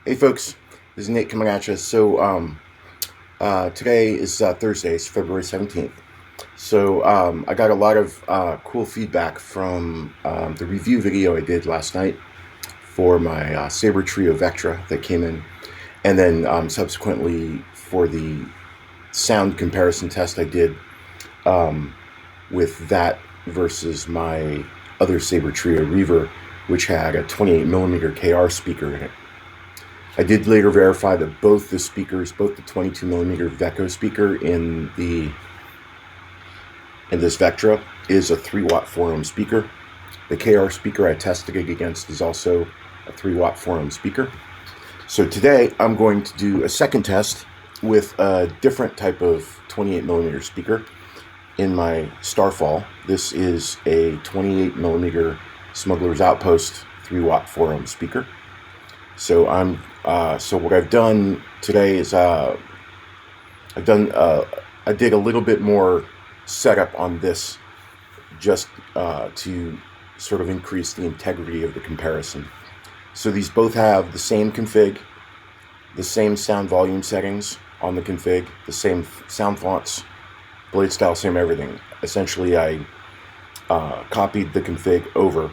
Hey folks, this is Nate coming at you. Today is Thursday, it's February 17th. I got a lot of cool feedback from the review video I did last night for my SaberTrio Vektra that came in, and then subsequently for the sound comparison test I did with that versus my other SaberTrio Reaver, which had a 28mm KR speaker in it. I did later verify that both the speakers, both the 22mm Veco speaker in this Vektra is a 3-watt 4-ohm speaker. The KR speaker I tested it against is also a 3-watt 4-ohm speaker. So today I'm going to do a second test with a different type of 28mm speaker in my StarFall. This is a 28mm Smuggler's Outpost 3-watt 4-ohm speaker. So what I've done today is I did a little bit more setup on this just to sort of increase the integrity of the comparison. So these both have the same config, the same sound volume settings on the config, the same sound fonts, blade style, same everything. Essentially, I copied the config over.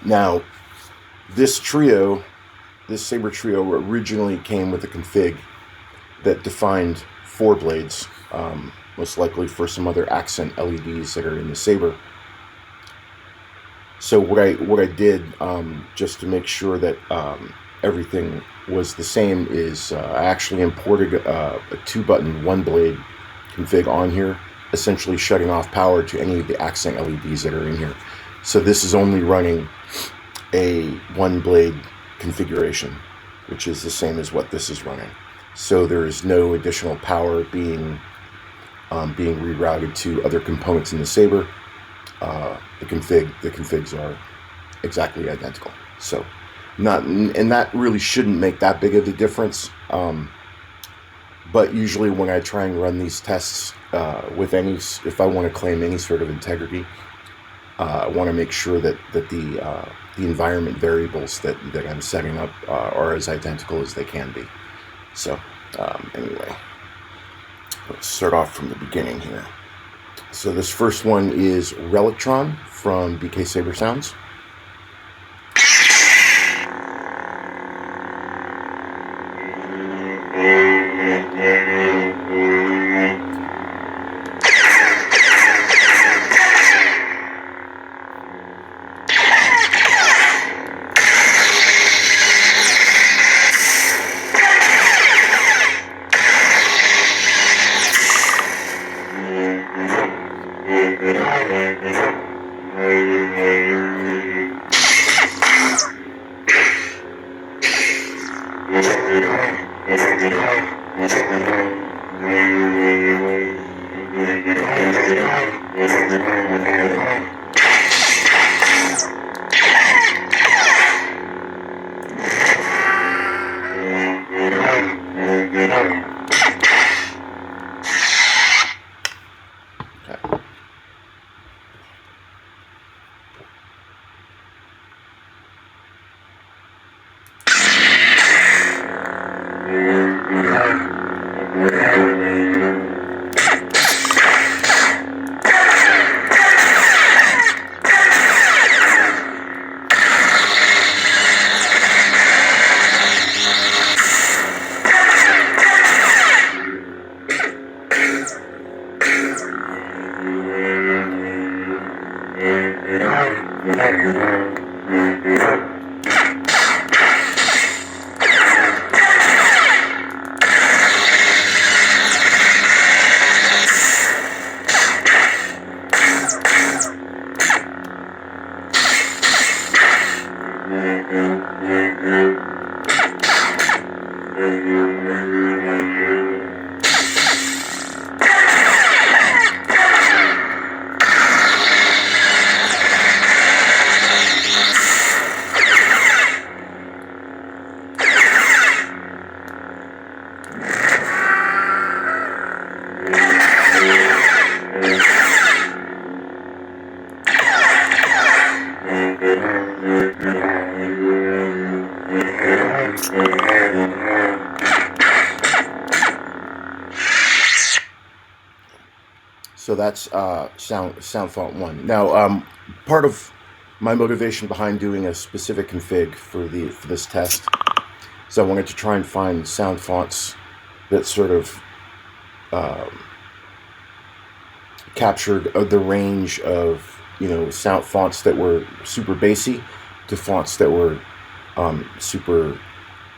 Now, this SaberTrio originally came with a config that defined 4 blades, most likely for some other accent LEDs that are in the Saber. So what I did, just to make sure that everything was the same, is I actually imported a 2-button 1-blade config on here, essentially shutting off power to any of the accent LEDs that are in here. So this is only running a 1-blade configuration, which is the same as what this is running. So there is no additional power being rerouted to other components in the Saber. The configs are exactly identical. So that really shouldn't make that big of a difference. But usually when I try and run these tests if I want to claim any sort of integrity, I want to make sure that the environment variables that I'm setting up are as identical as they can be. So anyway, let's start off from the beginning here. So this first one is Relictron from BK Saber Sounds. So that's sound font 1. Now, part of my motivation behind doing a specific config for this test is I wanted to try and find sound fonts that sort of captured the range of sound fonts that were super bassy to fonts that were super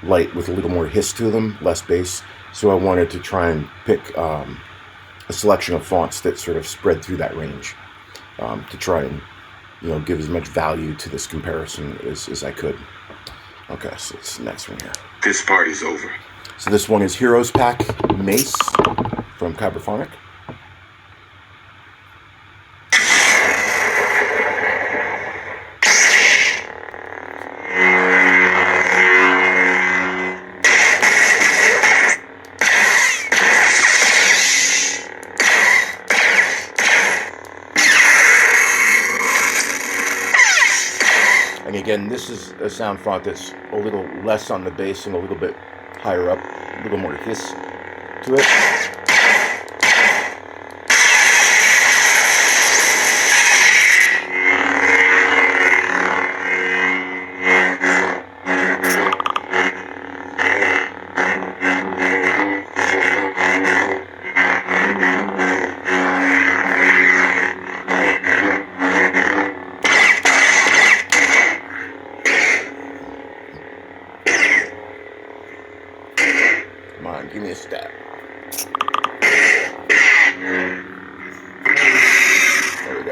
light with a little more hiss to them, less bass. So I wanted to try and pick a selection of fonts that sort of spread through that range to try and give as much value to this comparison as I could. Okay, so it's the next one here. This party's over. So this one is Heroes Pack Mace from Kyberphonic. And again, this is a sound font that's a little less on the bass and a little bit higher up, a little more hiss to it. Come on, give me a stab. There we go.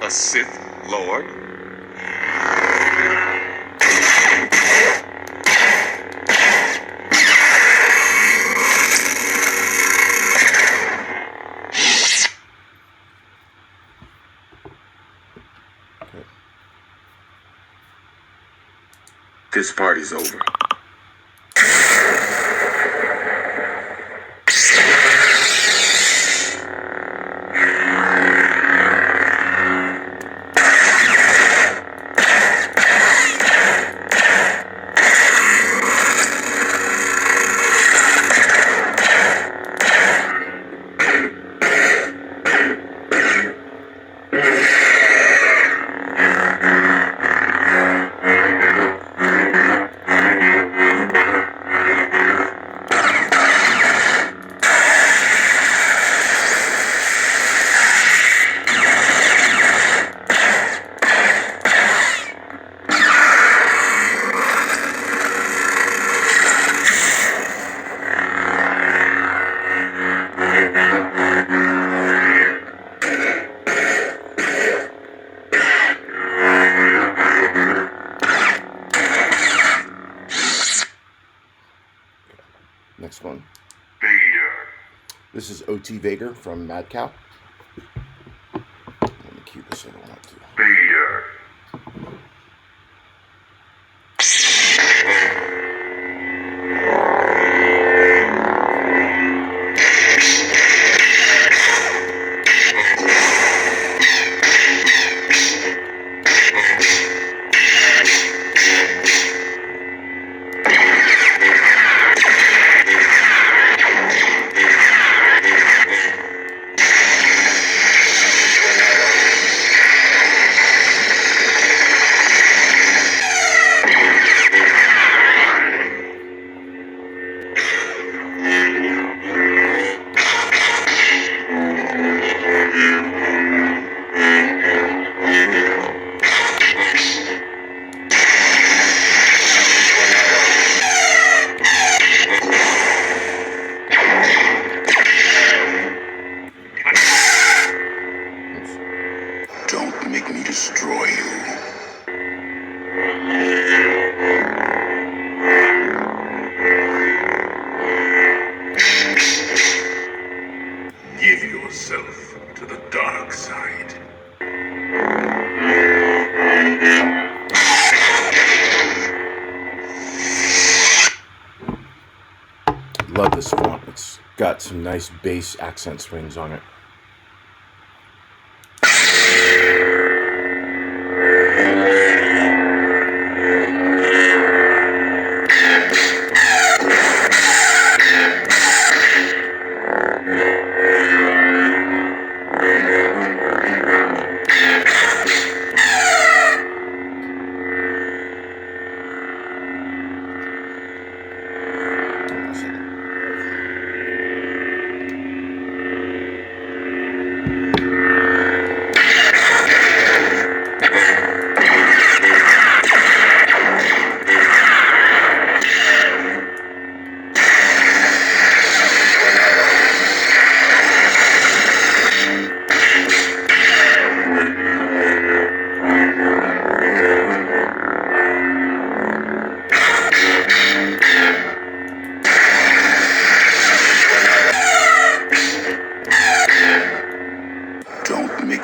A Sith Lord? This party's over. Next one. Vader. This is OT Vader from Mad Cow. Let me cue this, I don't want to. Vader. Don't make me destroy you. Give yourself to the dark side. Love this font. It's got some nice bass accent swings on it.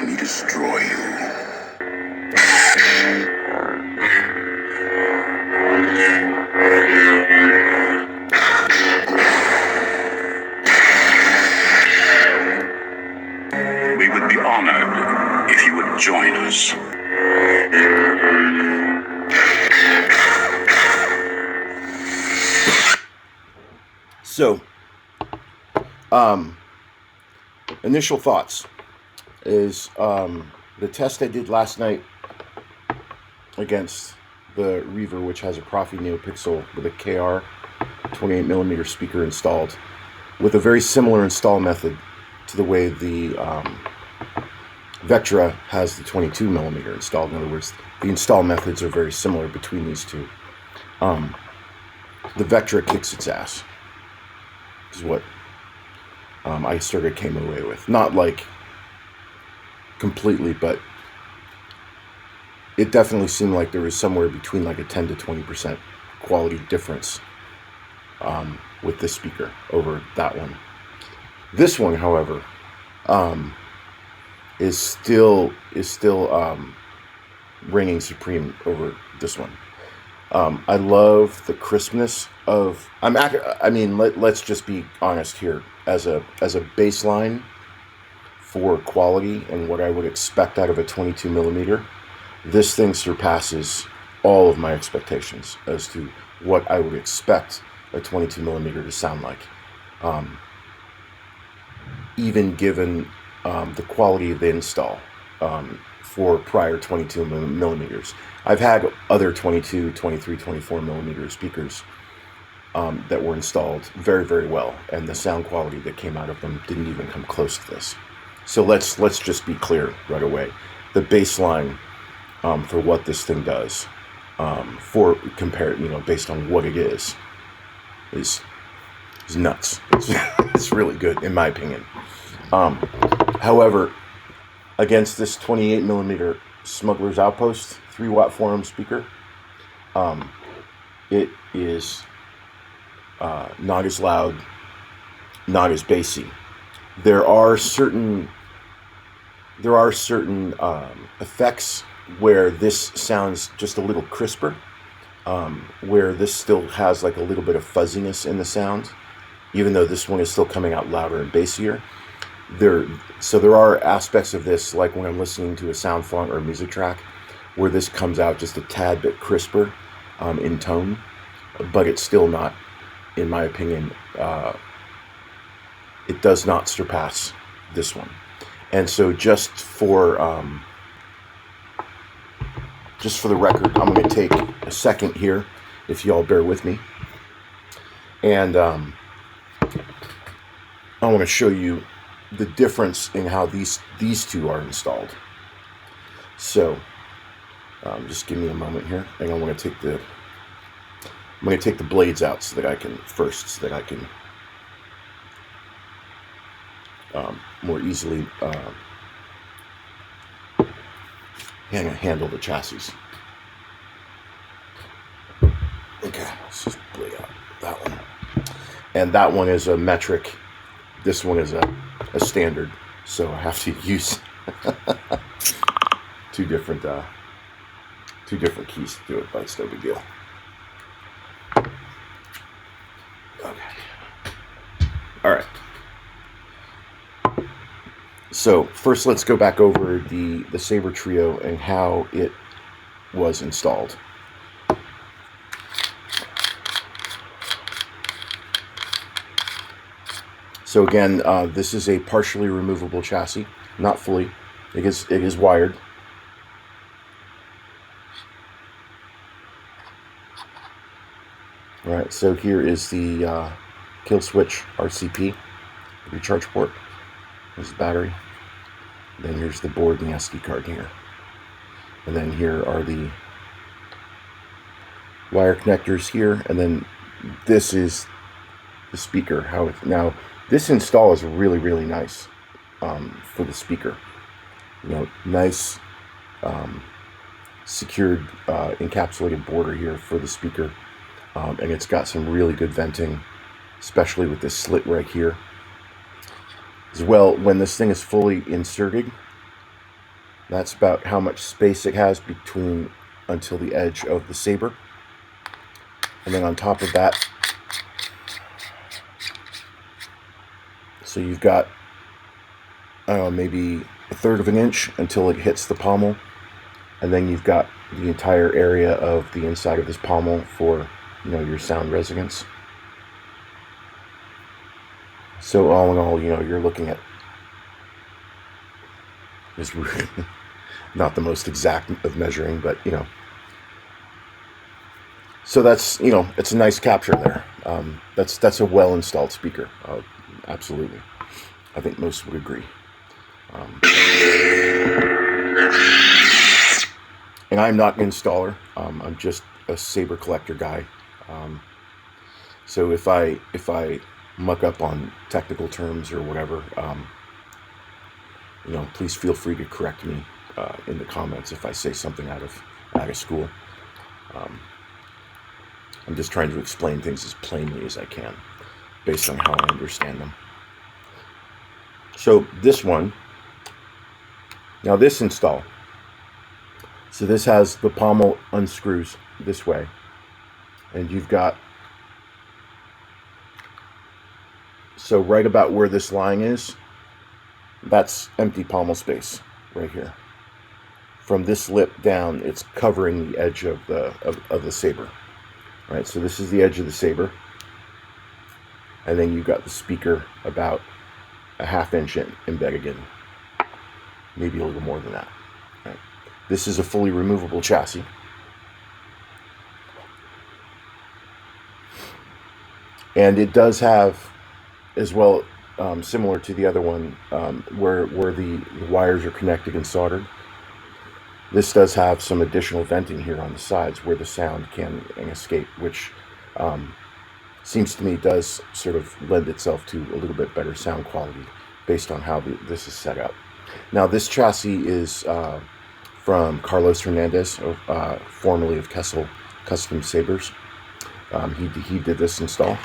make me destroy you. We would be honored if you would join us. So, initial thoughts is the test I did last night against the Reaver, which has a Profi NeoPixel with a KR 28mm speaker installed, with a very similar install method to the way the Vektra has the 22mm installed. In other words, the install methods are very similar between these two. The Vektra kicks its ass, is what I sort of came away with. Not like completely, but it definitely seemed like there was somewhere between like a 10 to 20% quality difference with this speaker over that one. This one, however, is still reigning supreme over this one. I love the crispness of. Let's just be honest here. As a baseline for quality and what I would expect out of a 22mm, this thing surpasses all of my expectations as to what I would expect a 22mm to sound like. Even given the quality of the install for prior 22mm. I've had other 22, 23, 24mm speakers that were installed very, very well, and the sound quality that came out of them didn't even come close to this. So let's just be clear right away. The baseline for what this thing does, based on what it is nuts. It's really good in my opinion. However, against this 28mm Smuggler's Outpost 3-watt forum speaker, it is not as loud, not as bassy. There are certain effects where this sounds just a little crisper, where this still has like a little bit of fuzziness in the sound, even though this one is still coming out louder and bassier. So there are aspects of this, like when I'm listening to a sound font or a music track, where this comes out just a tad bit crisper in tone, but it's still not, in my opinion, it does not surpass this one. And so just for the record, I'm going to take a second here, if y'all bear with me, and I want to show you the difference in how these two are installed. So just give me a moment here, and I'm going to take the blades out so that I can more easily handle the chassis. Okay, let's just blade out that one, and that one is a metric. This one is a standard, so I have to use two different keys to do it, but it's no big deal. Okay. All right. So first, let's go back over the SaberTrio and how it was installed. So again, this is a partially removable chassis, not fully. It is wired. All right, so here is the kill switch RCP recharge port. There's the battery. Then here's the board and the SD card here. And then here are the wire connectors here. And then this is the speaker. Now this install is really, really nice for the speaker. Nice secured encapsulated border here for the speaker. And it's got some really good venting, especially with this slit right here. As well, when this thing is fully inserted, That's about how much space it has between until the edge of the saber. And then on top of that, so you've got, I don't know, maybe 1/3 of an inch until it hits the pommel. And then you've got the entire area of the inside of this pommel for, your sound resonance. So all in all, you're looking at this not the most exact of measuring, but so that's it's a nice capture there. That's a well installed speaker. Absolutely, I think most would agree. And I'm not an installer. I'm just a saber collector guy. So if I muck up on technical terms or whatever, please feel free to correct me in the comments if I say something out of school. I'm just trying to explain things as plainly as I can, based on how I understand them. So this one, now this install. So this has the pommel unscrews this way, and you've got, so right about where this line is, that's empty pommel space right here. From this lip down, it's covering the edge of the saber. All right, so this is the edge of the saber, and then you've got the speaker about a 1/2 inch embedded in, maybe a little more than that. All right. This is a fully removable chassis. And it does have, as well, similar to the other one, where the wires are connected and soldered. This does have some additional venting here on the sides where the sound can escape, which seems to me does sort of lend itself to a little bit better sound quality based on how this is set up. Now this chassis is from Carlos Hernandez, formerly of Kessel Custom Sabers. He did this install.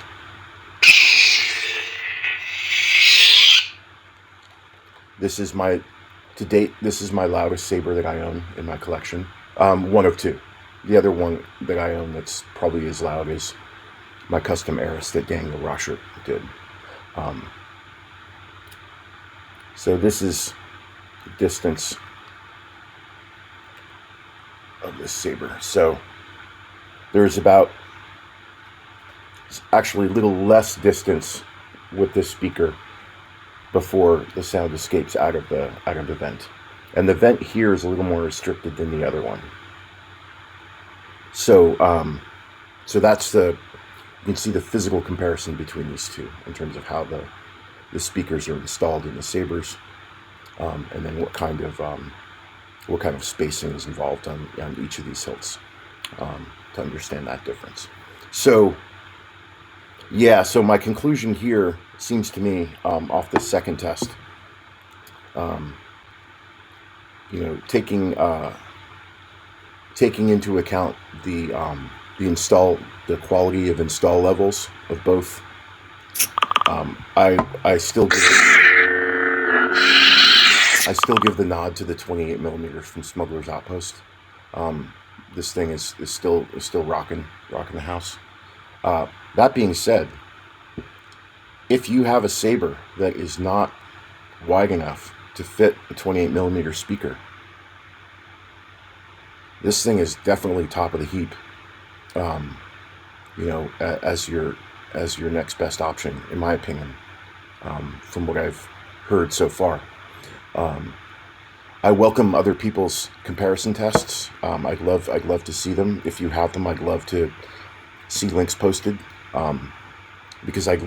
This is to date, this is my loudest saber that I own in my collection. One of two. The other one that I own that's probably as loud as my custom Eris that Daniel Rochert did. So this is the distance of this saber. So there's actually a little less distance with this speaker before the sound escapes out of the vent, and the vent here is a little more restricted than the other one. So so that's you can see the physical comparison between these two in terms of how the speakers are installed in the sabers, and then what kind of spacing is involved on each of these hilts, to understand that difference. So yeah, so my conclusion here seems to me, off the second test, taking into account the quality of install levels of both, I still give the nod to the 28mm from Smuggler's Outpost. This thing is still rocking the house. That being said, if you have a saber that is not wide enough to fit a 28mm speaker, this thing is definitely top of the heap. As your next best option, in my opinion, from what I've heard so far. I welcome other people's comparison tests. I'd love to see them. If you have them, I'd love to see links posted. Because I'd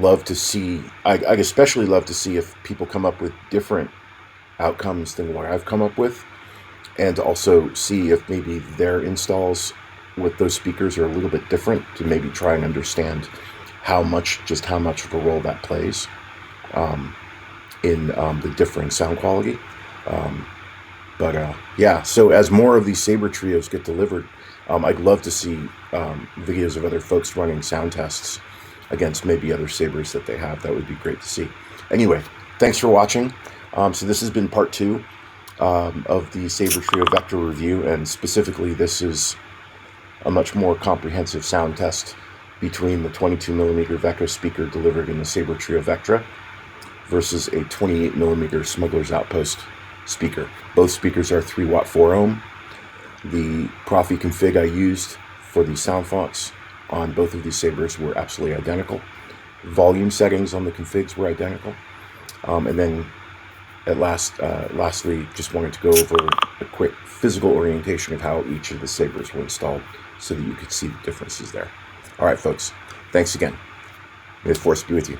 especially love to see if people come up with different outcomes than what I've come up with, and also see if maybe their installs with those speakers are a little bit different, to maybe try and understand how much of a role that plays in the differing sound quality. Yeah, so as more of these saber trios get delivered, I'd love to see videos of other folks running sound tests against maybe other sabers that they have. That would be great to see. Anyway, thanks for watching. So this has been part 2 of the SaberTrio Vektra review, and specifically this is a much more comprehensive sound test between the 22mm Veco speaker delivered in the SaberTrio Vektra versus a 28mm Smuggler's Outpost speaker. Both speakers are 3-watt 4-ohm. The Profi config I used for the sound fonts on both of these sabers were absolutely identical. Volume settings on the configs were identical. And then lastly, just wanted to go over a quick physical orientation of how each of the sabers were installed so that you could see the differences there. All right, folks, thanks again. May the force be with you.